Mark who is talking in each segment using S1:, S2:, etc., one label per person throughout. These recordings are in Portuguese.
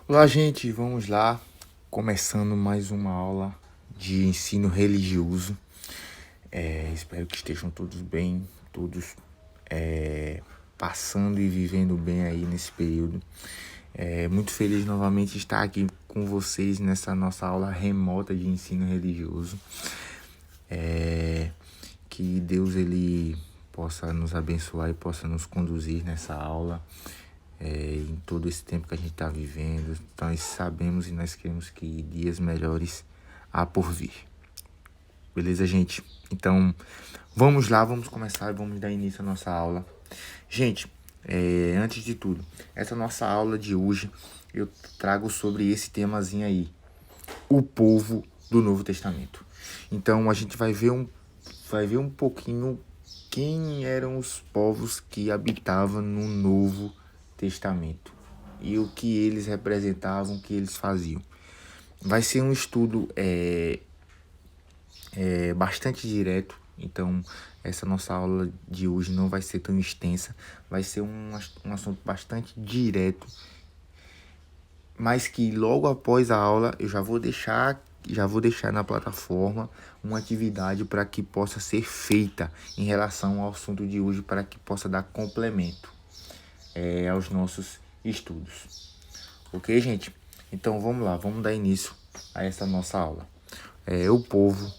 S1: Olá, gente, vamos lá, começando mais uma aula de ensino religioso. Espero que estejam todos bem, todos passando e vivendo bem aí nesse período. Muito feliz novamente de estar aqui com vocês nessa nossa aula remota de ensino religioso. Que Deus ele possa nos abençoar e possa nos conduzir nessa aula. Em todo esse tempo que a gente está vivendo, nós sabemos e nós queremos que dias melhores há por vir. Beleza, gente? Então, vamos lá, vamos começar e vamos dar início à nossa aula. Gente, antes de tudo, essa nossa aula de hoje, eu trago sobre esse temazinho aí, o povo do Novo Testamento. Então, a gente vai ver um pouquinho quem eram os povos que habitavam no Novo Testamento e o que eles representavam, o que eles faziam. Vai ser um estudo bastante direto, então essa nossa aula de hoje não vai ser tão extensa, vai ser um assunto bastante direto, mas que logo após a aula eu já vou deixar na plataforma uma atividade para que possa ser feita em relação ao assunto de hoje, para que possa dar complemento aos nossos estudos. Ok, gente? Então vamos lá, vamos dar início a essa nossa aula. O povo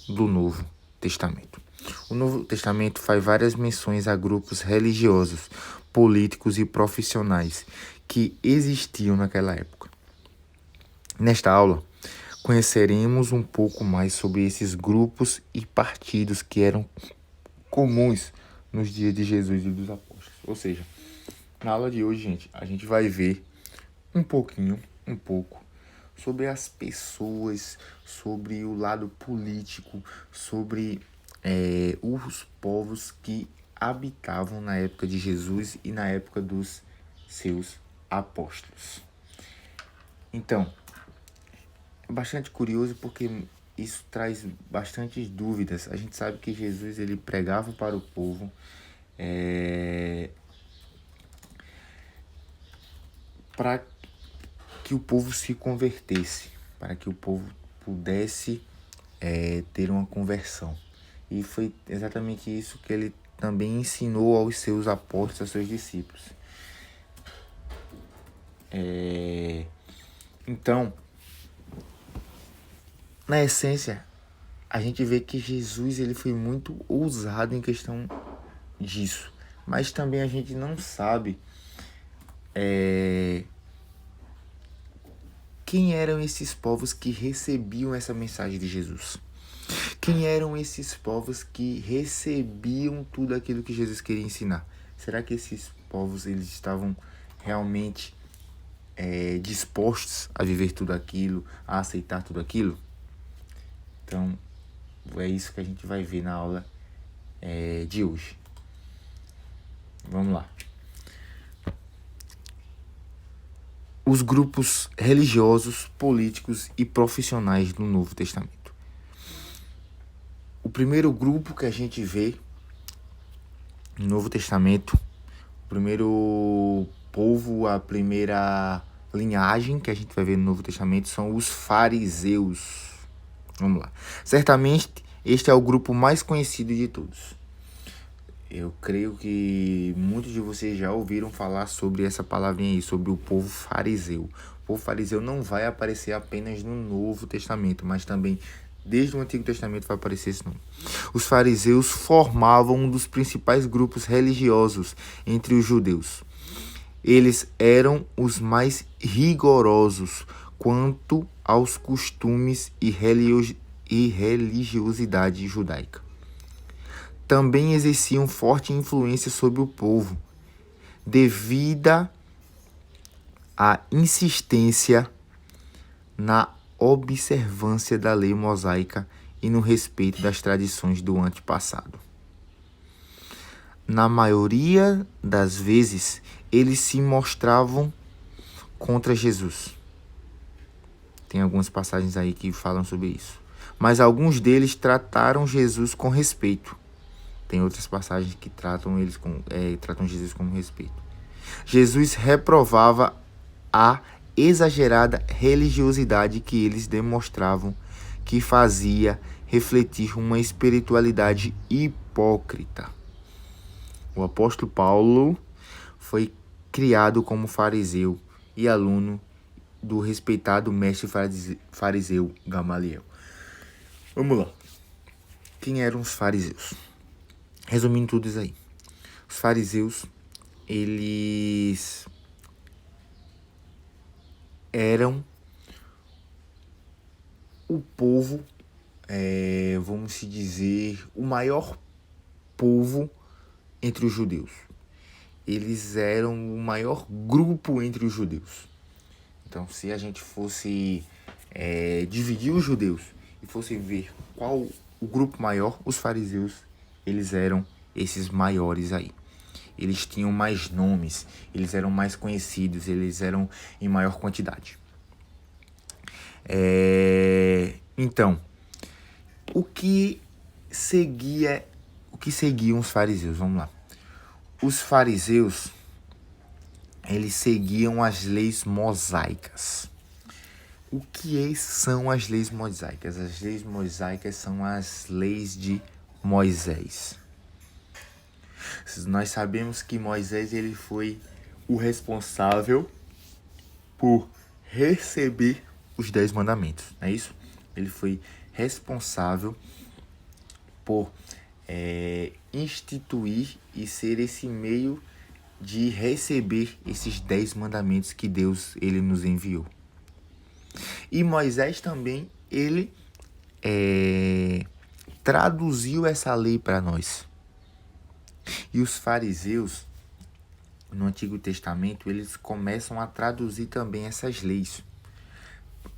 S1: do Novo Testamento. O Novo Testamento faz várias menções a grupos religiosos, políticos e profissionais que existiam naquela época. Nesta aula, conheceremos um pouco mais sobre esses grupos e partidos que eram comuns nos dias de Jesus e dos apóstolos. Ou seja, na aula de hoje, gente, a gente vai ver um pouco sobre as pessoas, sobre o lado político, sobre os povos que habitavam na época de Jesus e na época dos seus apóstolos. Então, é bastante curioso porque isso traz bastantes dúvidas. A gente sabe que Jesus ele pregava para o povo, para que o povo se convertesse, para que o povo pudesse ter uma conversão. E foi exatamente isso que ele também ensinou aos seus apóstolos, aos seus discípulos. Então, na essência, a gente vê que Jesus ele foi muito ousado em questão disso. Mas também a gente não sabe quem eram esses povos que recebiam essa mensagem de Jesus. Quem eram esses povos que recebiam tudo aquilo que Jesus queria ensinar? Será que esses povos eles estavam realmente dispostos a viver tudo aquilo, a aceitar tudo aquilo? Então, é isso que a gente vai ver na aula de hoje. Vamos lá. Os grupos religiosos, políticos e profissionais do Novo Testamento. O primeiro grupo que a gente vê no Novo Testamento, o primeiro povo, a primeira linhagem que a gente vai ver no Novo Testamento são os fariseus. Vamos lá. Certamente este é o grupo mais conhecido de todos. Eu creio que muitos de vocês já ouviram falar sobre essa palavrinha aí, sobre o povo fariseu. O povo fariseu não vai aparecer apenas no Novo Testamento, mas também desde o Antigo Testamento vai aparecer esse nome. Os fariseus formavam um dos principais grupos religiosos entre os judeus. Eles eram os mais rigorosos quanto aos costumes e religiosidade judaica. Também exerciam forte influência sobre o povo, devida à insistência na observância da lei mosaica e no respeito das tradições do antepassado. Na maioria das vezes, eles se mostravam contra Jesus. Tem algumas passagens aí que falam sobre isso. Mas alguns deles trataram Jesus com respeito. Tem outras passagens que tratam Jesus com respeito. Jesus reprovava a exagerada religiosidade que eles demonstravam, que fazia refletir uma espiritualidade hipócrita. O apóstolo Paulo foi criado como fariseu e aluno do respeitado mestre fariseu Gamaliel. Vamos lá. Quem eram os fariseus? Resumindo tudo isso aí. Os fariseus, eles eram o povo, vamos se dizer, o maior povo entre os judeus. Eles eram o maior grupo entre os judeus. Então, se a gente fosse dividir os judeus e fosse ver qual o grupo maior, os fariseus, eles eram esses maiores aí. Eles tinham mais nomes, eles eram mais conhecidos, eles eram em maior quantidade. Então, o que seguiam os fariseus? Vamos lá. Os fariseus, eles seguiam as leis mosaicas. O que são as leis mosaicas? As leis mosaicas são as leis de Moisés. Nós sabemos que Moisés ele foi o responsável por receber os 10 mandamentos, não é isso? Ele foi responsável por instituir e ser esse meio de receber esses 10 mandamentos que Deus ele nos enviou. E Moisés também, ele traduziu essa lei para nós. E os fariseus, no Antigo Testamento, eles começam a traduzir também essas leis.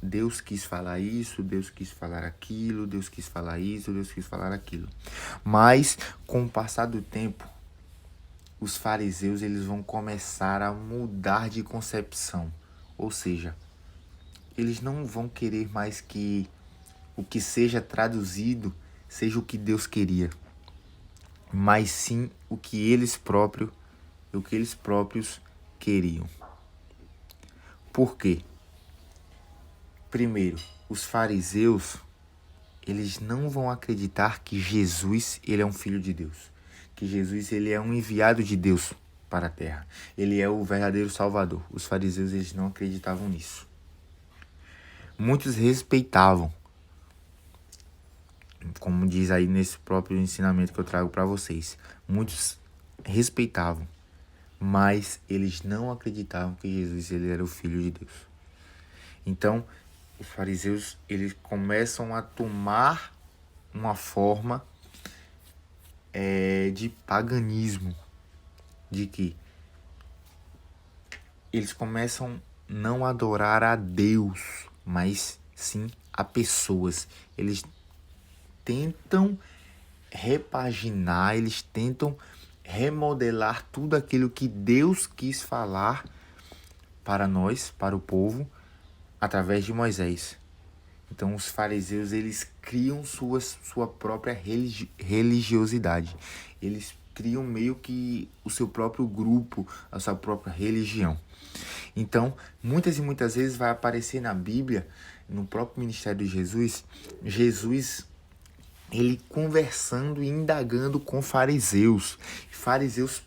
S1: Deus quis falar isso, Deus quis falar aquilo, Deus quis falar isso, Deus quis falar aquilo. Mas, com o passar do tempo, os fariseus eles vão começar a mudar de concepção. Ou seja, eles não vão querer mais que o que seja traduzido seja o que Deus queria, mas sim o que eles próprios queriam. Por quê? Primeiro, os fariseus, eles não vão acreditar que Jesus ele é um filho de Deus, que Jesus ele é um enviado de Deus para a terra. Ele é o verdadeiro Salvador. Os fariseus eles não acreditavam nisso. Muitos respeitavam, como diz aí nesse próprio ensinamento que eu trago para vocês. Muitos respeitavam, mas eles não acreditavam que Jesus ele era o Filho de Deus. Então, os fariseus eles começam a tomar uma forma de paganismo, de que eles começam não a adorar a Deus, mas sim a pessoas. Eles tentam repaginar, eles tentam remodelar tudo aquilo que Deus quis falar para nós, para o povo, através de Moisés. Então os fariseus eles criam sua própria religiosidade. Eles criam meio que o seu próprio grupo, a sua própria religião. Então, muitas e muitas vezes vai aparecer na Bíblia, no próprio ministério de Jesus, ele conversando e indagando com fariseus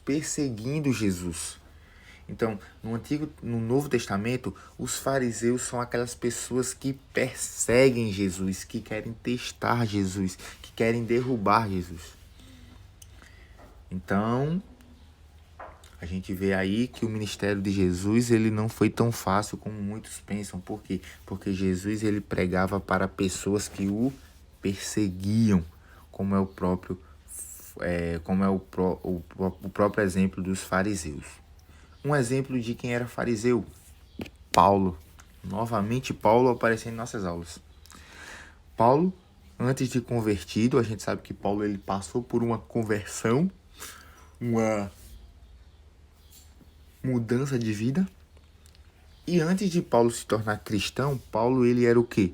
S1: perseguindo Jesus. Então, no Novo Testamento, os fariseus são aquelas pessoas que perseguem Jesus, que querem testar Jesus, que querem derrubar Jesus. Então, a gente vê aí que o ministério de Jesus ele não foi tão fácil como muitos pensam. Por quê? Porque Jesus ele pregava para pessoas que o perseguiam, como é o próprio exemplo dos fariseus. Um exemplo de quem era fariseu, Paulo. Novamente Paulo aparecendo em nossas aulas. Paulo, antes de convertido, a gente sabe que Paulo ele passou por uma conversão, uma mudança de vida. E antes de Paulo se tornar cristão, Paulo ele era o quê?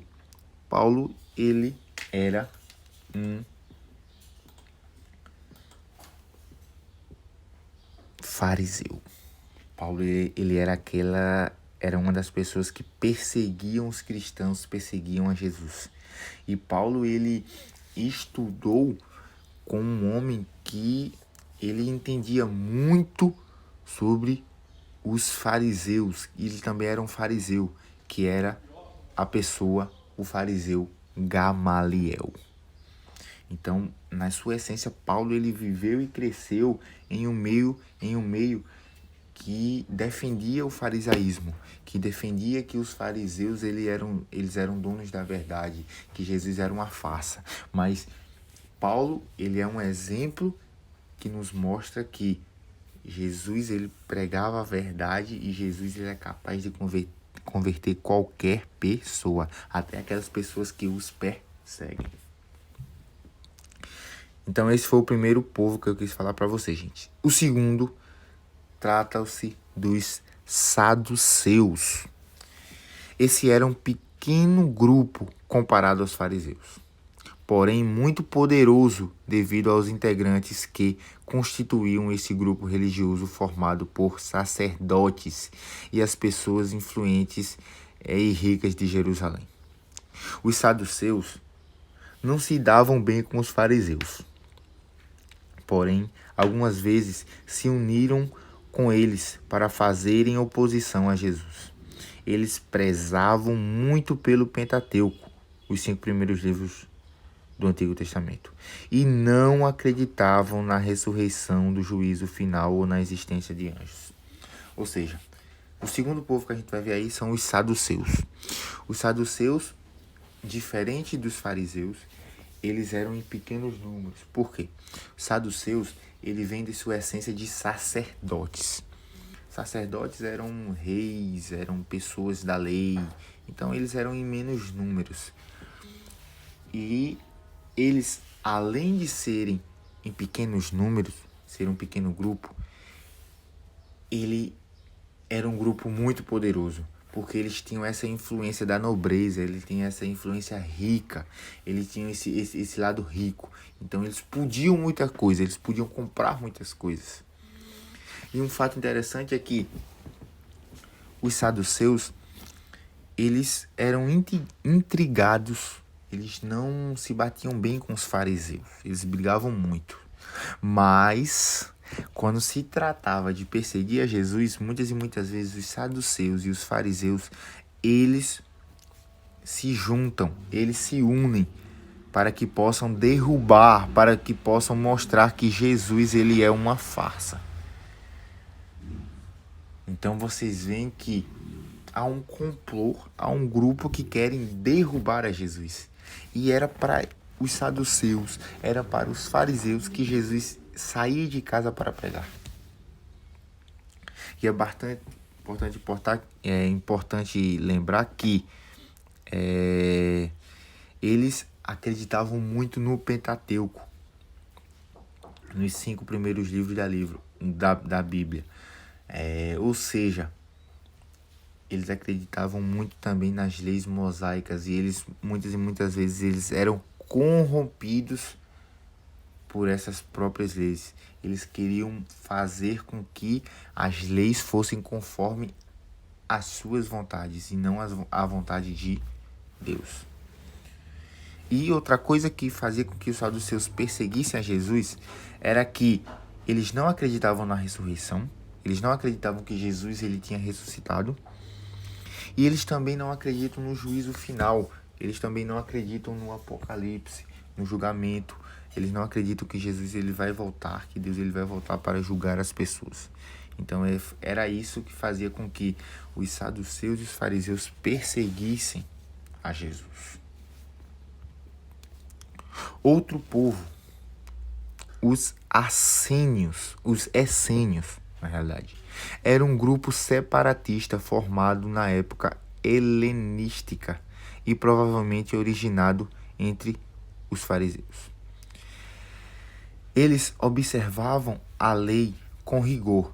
S1: Paulo ele era um fariseu. Paulo ele era era uma das pessoas que perseguiam os cristãos, perseguiam a Jesus. E Paulo, ele estudou com um homem que ele entendia muito sobre os fariseus. Ele também era um fariseu, que era a pessoa, o fariseu Gamaliel. Então, na sua essência, Paulo, ele viveu e cresceu em um meio que defendia o farisaísmo, que defendia que os fariseus eles eram donos da verdade, que Jesus era uma farsa. Mas Paulo, ele é um exemplo que nos mostra que Jesus, ele pregava a verdade, e Jesus, ele é capaz de converter qualquer pessoa, até aquelas pessoas que os perseguem. Então esse foi o primeiro povo que eu quis falar para vocês, gente. O segundo trata-se dos saduceus. Esse era um pequeno grupo comparado aos fariseus, porém muito poderoso devido aos integrantes que constituíam esse grupo religioso formado por sacerdotes e as pessoas influentes e ricas de Jerusalém. Os saduceus não se davam bem com os fariseus, porém algumas vezes se uniram com eles para fazerem oposição a Jesus. Eles prezavam muito pelo Pentateuco, os 5 primeiros livros do Antigo Testamento, e não acreditavam na ressurreição, do juízo final ou na existência de anjos. Ou seja, o segundo povo que a gente vai ver aí são os saduceus. Os saduceus, diferente dos fariseus, eles eram em pequenos números. Por quê? Os saduceus, ele vem de sua essência de sacerdotes. Sacerdotes eram reis, eram pessoas da lei, então eles eram em menos números. E eles, além de serem em pequenos números, ser um pequeno grupo, ele era um grupo muito poderoso, porque eles tinham essa influência da nobreza, eles tinham essa influência rica, eles tinham esse lado rico. Então eles podiam muita coisa, eles podiam comprar muitas coisas. E um fato interessante é que os saduceus, eles eram intrigados, eles não se batiam bem com os fariseus, eles brigavam muito. Mas, quando se tratava de perseguir a Jesus, muitas e muitas vezes os saduceus e os fariseus, eles se juntam, eles se unem para que possam derrubar, para que possam mostrar que Jesus, ele é uma farsa. Então vocês veem que há um complô, há um grupo que querem derrubar a Jesus. E era para os saduceus, era para os fariseus que Jesus saía de casa para pregar. E é bastante importante lembrar que eles acreditavam muito no Pentateuco, nos 5 primeiros livros da Bíblia. Ou seja, eles acreditavam muito também nas leis mosaicas, e eles muitas e muitas vezes eles eram corrompidos por essas próprias leis. Eles queriam fazer com que as leis fossem conforme as suas vontades e não a vontade de Deus. E outra coisa que fazia com que os saduceus perseguissem a Jesus era que eles não acreditavam na ressurreição, eles não acreditavam que Jesus ele tinha ressuscitado, e eles também não acreditam no juízo final, eles também não acreditam no apocalipse, no julgamento. Eles não acreditam que Jesus ele vai voltar, que Deus ele vai voltar para julgar as pessoas. Então era isso que fazia com que os saduceus e os fariseus perseguissem a Jesus. Outro povo, os essênios, na realidade, era um grupo separatista formado na época helenística e provavelmente originado entre os fariseus. Eles observavam a lei com rigor,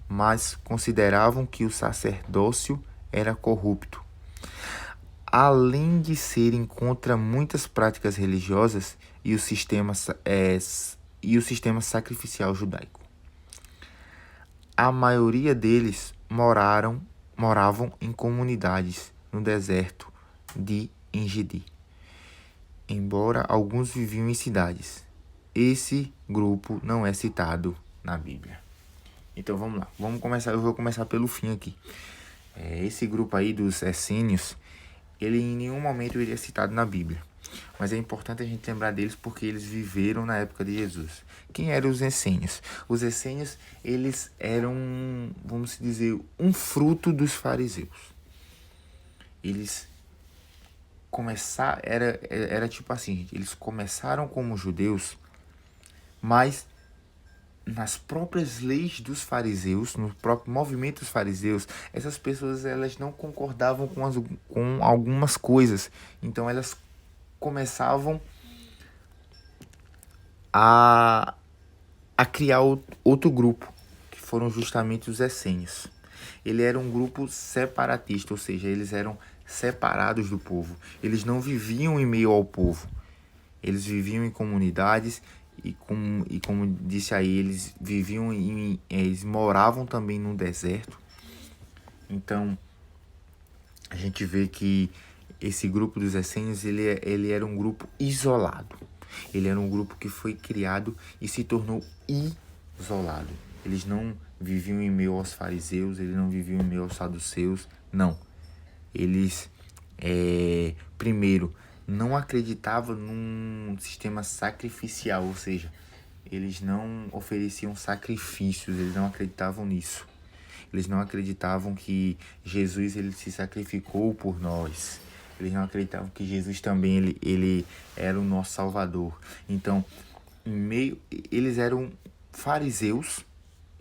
S1: mas consideravam que o sacerdócio era corrupto. Além de serem contra muitas práticas religiosas e o sistema sacrificial judaico. A maioria deles moraram moravam em comunidades no deserto de Engedi, embora alguns viviam em cidades. Esse grupo não é citado na Bíblia. Então vamos lá, eu vou começar pelo fim aqui. Esse grupo aí dos essênios, ele em nenhum momento iria citado na Bíblia. Mas é importante a gente lembrar deles porque eles viveram na época de Jesus. Quem eram os essênios? Os essênios, eles eram, vamos dizer, um fruto dos fariseus. Eles começaram, era tipo assim, gente, eles começaram como judeus, mas nas próprias leis dos fariseus, no próprio movimento dos fariseus, essas pessoas elas não concordavam com algumas coisas. Então elas começavam a criar outro grupo, que foram justamente os essênios. Ele era um grupo separatista, ou seja, eles eram separados do povo. Eles não viviam em meio ao povo. Eles viviam em comunidades e como disse aí, eles moravam também no deserto. Então, a gente vê que esse grupo dos essênios, ele era um grupo isolado. Ele era um grupo que foi criado e se tornou isolado. Eles não viviam em meio aos fariseus, eles não viviam em meio aos saduceus, não. Eles, primeiro, não acreditavam num sistema sacrificial, ou seja, eles não ofereciam sacrifícios, eles não acreditavam nisso. Eles não acreditavam que Jesus ele se sacrificou por nós. Eles não acreditavam que Jesus também ele era o nosso Salvador. Então, eles eram fariseus,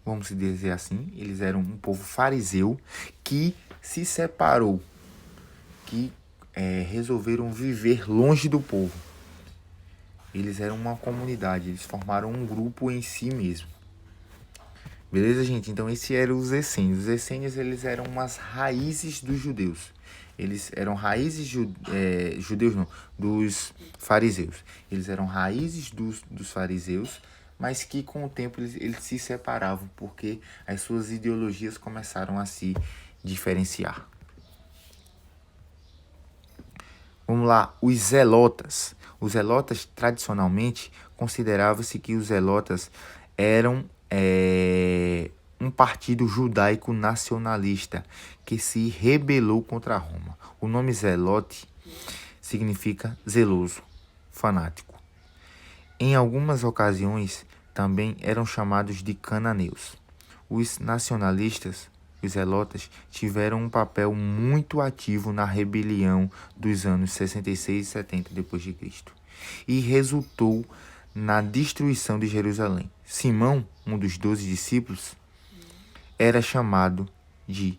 S1: vamos dizer assim, eles eram um povo fariseu que se separou, que resolveram viver longe do povo. Eles eram uma comunidade, eles formaram um grupo em si mesmo. Beleza, gente? Então, esses eram os essênios. Os essênios, eles eram umas raízes dos judeus. Eles eram raízes judeus, não, dos fariseus. Eles eram raízes dos fariseus, mas que com o tempo eles se separavam, porque as suas ideologias começaram a se diferenciar. Vamos lá, os zelotas. Os zelotas, tradicionalmente, considerava-se que os zelotas eram um partido judaico nacionalista que se rebelou contra Roma. O nome zelote significa zeloso, fanático. Em algumas ocasiões, também eram chamados de cananeus. Os nacionalistas, os zelotas, tiveram um papel muito ativo na rebelião dos anos 66 e 70 d.C. e resultou na destruição de Jerusalém. Simão, um dos 12 discípulos, era chamado de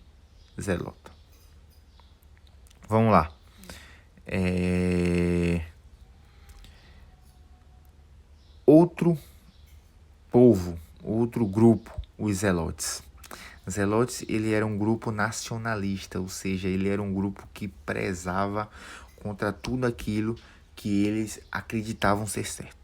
S1: zelota. Vamos lá. Outro povo, outro grupo, os zelotes. Zelotes, ele era um grupo nacionalista, ou seja, ele era um grupo que prezava contra tudo aquilo que eles acreditavam ser certo.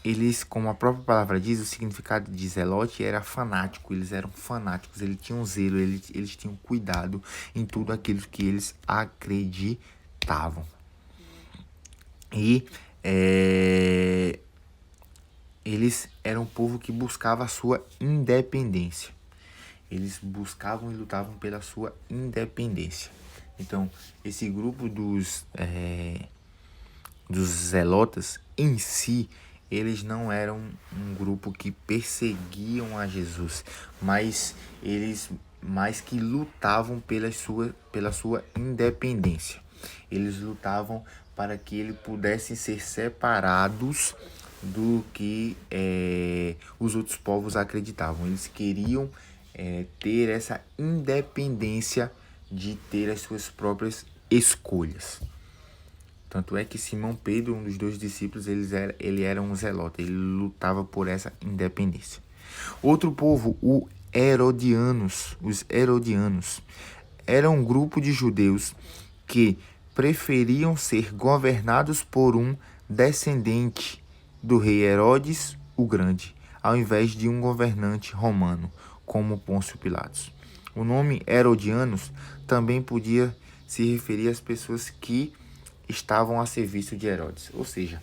S1: Eles, como a própria palavra diz, o significado de zelote era fanático. Eles eram fanáticos, eles tinham zelo, eles tinham cuidado em tudo aquilo que eles acreditavam. E eles eram um povo que buscava a sua independência. Eles buscavam e lutavam pela sua independência. Então, esse grupo dos zelotas em si, eles não eram um grupo que perseguiam a Jesus, mas eles mais que lutavam pela sua independência. Eles lutavam para que eles pudessem ser separados do que os outros povos acreditavam. Eles queriam ter essa independência de ter as suas próprias escolhas. Tanto é que Simão Pedro, um dos 2 discípulos, ele era um zelota, ele lutava por essa independência. Outro povo, os Herodianos, era um grupo de judeus que preferiam ser governados por um descendente do rei Herodes o Grande, ao invés de um governante romano, como Pôncio Pilatos. O nome Herodianos também podia se referir às pessoas que estavam a serviço de Herodes. Ou seja,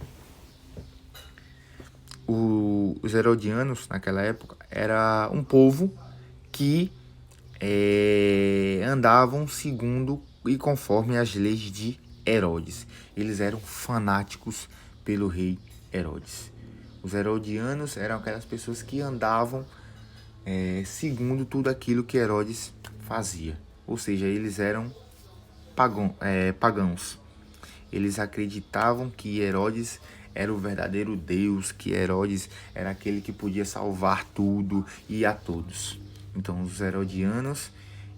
S1: os herodianos, naquela época, era um povo que andavam segundo e conforme as leis de Herodes. Eles eram fanáticos pelo rei Herodes. Os herodianos eram aquelas pessoas que andavam segundo tudo aquilo que Herodes fazia. Ou seja, eles eram pagãos. Eles acreditavam que Herodes era o verdadeiro Deus, que Herodes era aquele que podia salvar tudo e a todos. Então, os herodianos,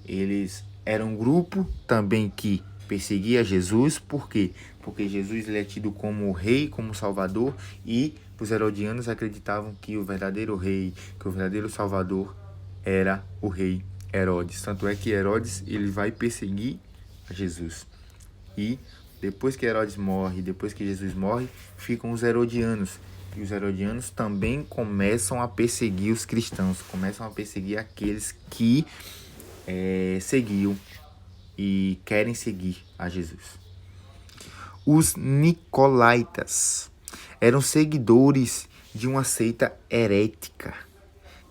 S1: eles eram um grupo também que perseguia Jesus. Por quê? Porque Jesus ele é tido como rei, como salvador, e os herodianos acreditavam que o verdadeiro rei, que o verdadeiro salvador era o rei Herodes. Tanto é que Herodes ele vai perseguir a Jesus. E depois que Herodes morre, depois que Jesus morre, ficam os herodianos. E os herodianos também começam a perseguir os cristãos, começam a perseguir aqueles que seguiam e querem seguir a Jesus. Os nicolaítas eram seguidores de uma seita herética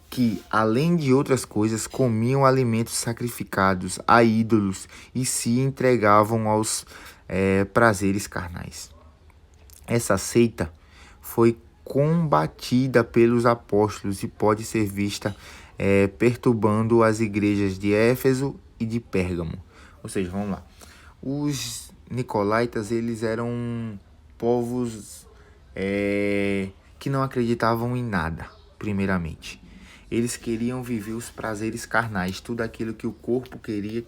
S1: que, além de outras coisas, comiam alimentos sacrificados a ídolos e se entregavam aos prazeres carnais. Essa seita foi combatida pelos apóstolos e pode ser vista perturbando as igrejas de Éfeso e de Pérgamo. Ou seja, vamos lá. Os nicolaítas, eles eram povos que não acreditavam em nada, primeiramente. Eles queriam viver os prazeres carnais, tudo aquilo que o corpo queria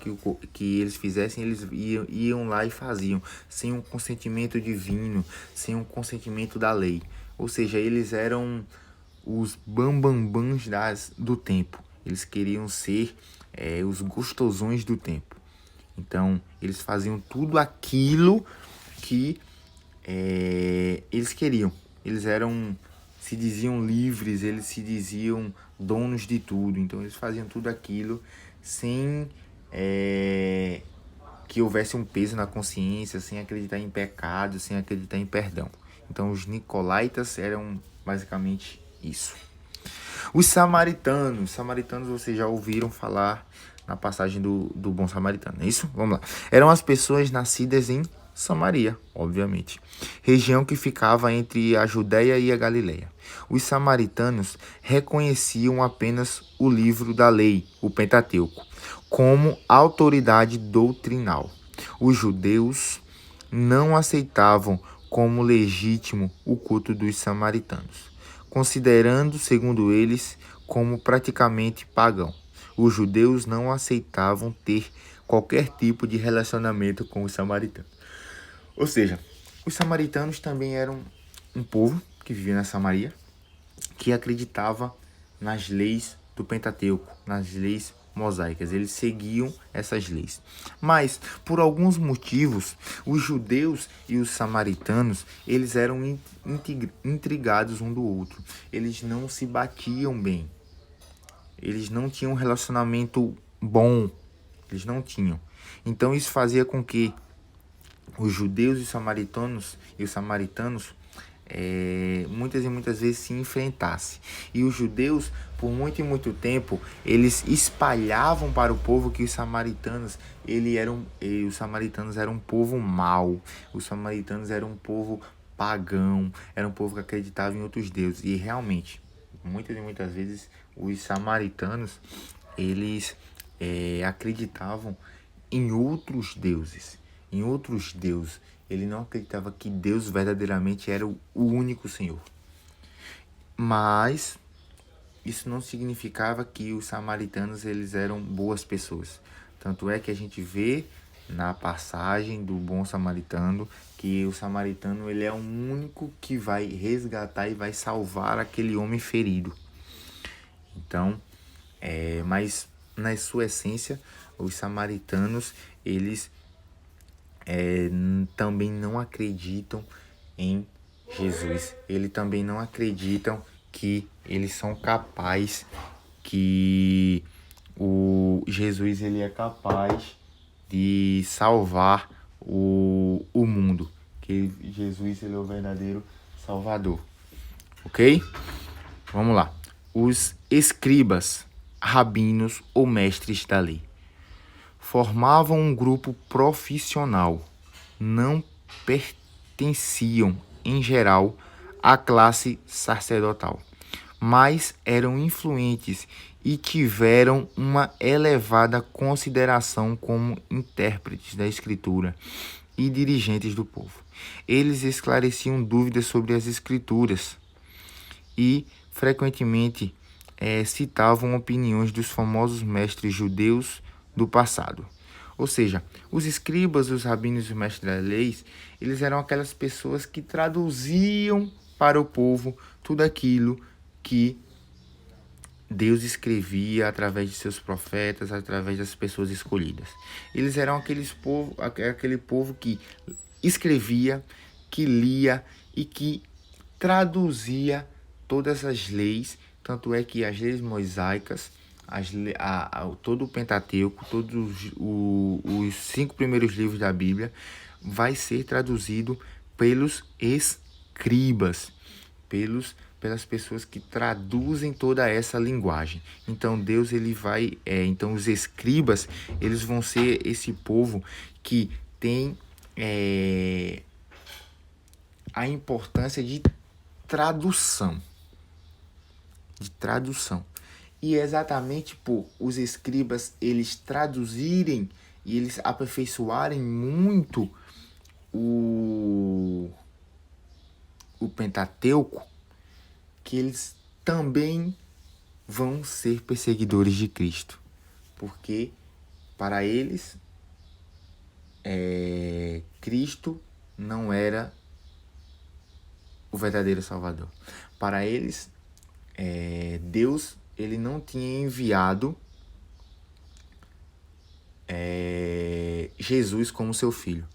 S1: que eles fizessem, eles iam lá e faziam, sem um consentimento divino, sem um consentimento da lei. Ou seja, eles eram os bambambãs do tempo. Eles queriam ser os gostosões do tempo. Então, eles faziam tudo aquilo que eles queriam. Eles se diziam livres, eles se diziam donos de tudo. Então, eles faziam tudo aquilo sem que houvesse um peso na consciência, sem acreditar em pecado, sem acreditar em perdão. Então, os nicolaítas eram basicamente isso. Os samaritanos. Samaritanos vocês já ouviram falar na passagem do bom samaritano, é isso? Vamos lá. Eram as pessoas nascidas em Samaria, obviamente, região que ficava entre a Judéia e a Galileia. Os samaritanos reconheciam apenas o livro da lei, o Pentateuco, como autoridade doutrinal. Os judeus não aceitavam como legítimo o culto dos samaritanos, considerando, segundo eles, como praticamente pagão. Os judeus não aceitavam ter qualquer tipo de relacionamento com os samaritanos. Ou seja, os samaritanos também eram um povo que vivia na Samaria, que acreditava nas leis do Pentateuco, nas leis mosaicas. Eles seguiam essas leis. Mas, por alguns motivos, os judeus e os samaritanos, eles eram intrigados um do outro. Eles não se batiam bem. Eles não tinham um relacionamento bom. Eles não tinham. Então, isso fazia com que os judeus e os samaritanos muitas e muitas vezes se enfrentassem. E os judeus, por muito e muito tempo, eles espalhavam para o povo que os samaritanos eram um povo mau. Os samaritanos eram um povo pagão, era um povo que acreditava em outros deuses. E realmente, muitas e muitas vezes, os samaritanos, eles acreditavam em outros deuses. Ele não acreditava que Deus verdadeiramente era o único Senhor. Mas isso não significava que os samaritanos eles eram boas pessoas. Tanto é que a gente vê na passagem do bom samaritano que o samaritano ele é o único que vai resgatar e vai salvar aquele homem ferido. Então, mas na sua essência, os samaritanos eles também não acreditam em Jesus. Eles também não acreditam que eles são capazes que o Jesus ele é capaz de salvar o mundo, que Jesus ele é o verdadeiro Salvador, ok? Vamos lá. Os escribas, rabinos ou mestres da lei formavam um grupo profissional, não pertenciam, em geral, à classe sacerdotal, mas eram influentes e tiveram uma elevada consideração como intérpretes da Escritura e dirigentes do povo. Eles esclareciam dúvidas sobre as Escrituras e, frequentemente, citavam opiniões dos famosos mestres judeus do passado. Ou seja, os escribas, os rabinos e os mestres da lei, eles eram aquelas pessoas que traduziam para o povo tudo aquilo que Deus escrevia através de seus profetas, através das pessoas escolhidas. Eles eram aquele povo que escrevia, que lia e que traduzia todas as leis, tanto é que as leis mosaicas, todo o Pentateuco, todos os 5 primeiros livros da Bíblia, vai ser traduzido pelos escribas, pelas pessoas que traduzem toda essa linguagem. Então Deus ele vai, então os escribas eles vão ser esse povo que tem a importância de tradução. E exatamente por os escribas eles traduzirem e eles aperfeiçoarem muito o Pentateuco, que eles também vão ser perseguidores de Cristo. Porque para eles, Cristo não era o verdadeiro Salvador. Para eles, Deus ele não tinha enviado Jesus como seu filho.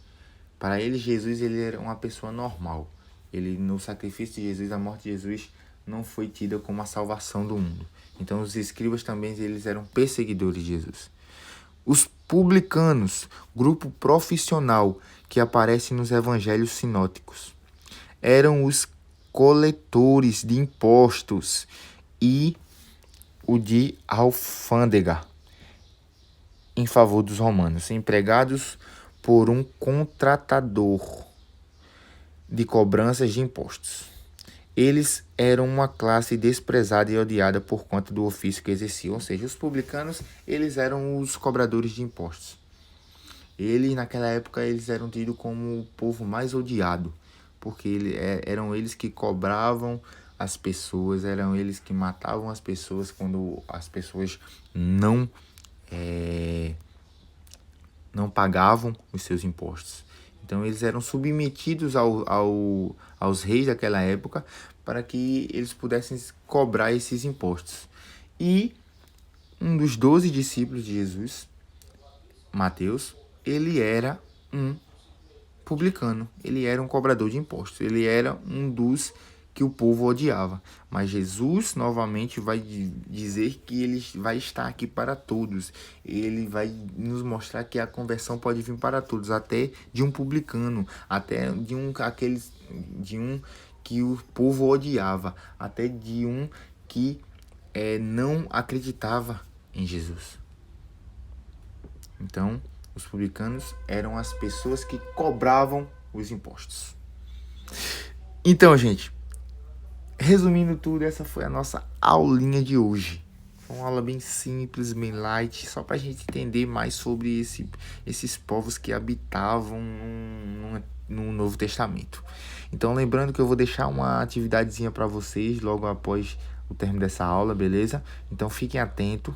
S1: Para eles, Jesus ele era uma pessoa normal. Ele, no sacrifício de Jesus, a morte de Jesus não foi tida como a salvação do mundo. Então, os escribas também eles eram perseguidores de Jesus. Os publicanos, grupo profissional que aparece nos evangelhos sinóticos, eram os coletores de impostos e o de alfândega em favor dos romanos, empregados por um contratador de cobranças de impostos. Eles eram uma classe desprezada e odiada por conta do ofício que exerciam, ou seja, os publicanos, eles eram os cobradores de impostos. Naquela época, eles eram tidos como o povo mais odiado, porque eram eles que cobravam as pessoas, eram eles que matavam as pessoas quando as pessoas não pagavam os seus impostos. Então eles eram submetidos aos reis daquela época para que eles pudessem cobrar esses impostos. E um dos 12 discípulos de Jesus, Mateus, ele era um publicano, ele era um cobrador de impostos, ele era um dos que o povo odiava. Mas Jesus novamente vai dizer que ele vai estar aqui para todos. Ele vai nos mostrar que a conversão pode vir para todos, até de um publicano, até de um que o povo odiava, até de um que não acreditava em Jesus. Então, os publicanos eram as pessoas que cobravam os impostos. Então, gente, resumindo tudo, essa foi a nossa aulinha de hoje. Foi uma aula bem simples, bem light, só para a gente entender mais sobre esses povos que habitavam no Novo Testamento. Então, lembrando que eu vou deixar uma atividadezinha para vocês logo após o término dessa aula, beleza? Então, fiquem atentos.